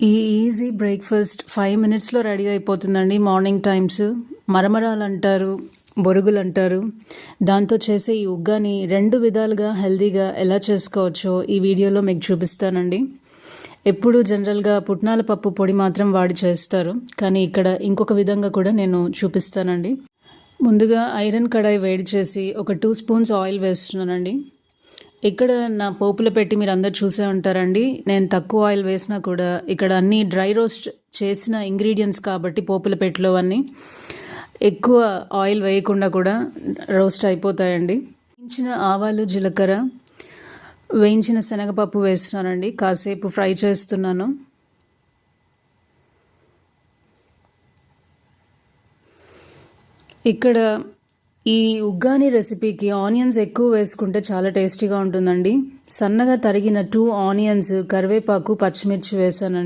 ఈ easy breakfast 5 మినిట్స్లో ready అయిపోతుందండి. మార్నింగ్ టైమ్స్ మరమరాలు అంటారు, బొరుగులు అంటారు. దాంతో చేసే ఈ ఉగ్గాని 2 విధాలుగా హెల్తీగా ఎలా చేసుకోవచ్చో ఈ వీడియోలో మీకు చూపిస్తానండి. ఎప్పుడు జనరల్గా పుట్నాల పప్పు పొడి మాత్రం వాడి చేస్తారు, కానీ ఇక్కడ ఇంకొక విధంగా కూడా నేను చూపిస్తానండి. ముందుగా ఐరన్ కడాయి వేడి చేసి ఒక 2 స్పూన్స్ ఆయిల్ వేస్తున్నానండి. ఇక్కడ నా పోపుల పెట్టి మీరు అందరు చూసే ఉంటారండి. నేను తక్కువ ఆయిల్ వేసినా కూడా ఇక్కడ అన్నీ డ్రై రోస్ట్ చేసిన ఇంగ్రీడియంట్స్ కాబట్టి పోపుల పెట్టిలో అన్నీ ఎక్కువ ఆయిల్ వేయకుండా కూడా రోస్ట్ అయిపోతాయండి. వేయించిన ఆవాలు, జీలకర్ర, వేయించిన శనగపప్పు వేస్తున్నానండి. కాసేపు ఫ్రై చేస్తున్నాను. ఇక్కడ ఈ ఉగ్గాని రెసిపీకి ఆనియన్స్ ఎక్కువ వేసుకుంటే చాలా టేస్టీగా ఉంటుందండి. సన్నగా తరిగిన 2 ఆనియన్స్, కరివేపాకు, పచ్చిమిర్చి వేసానండి.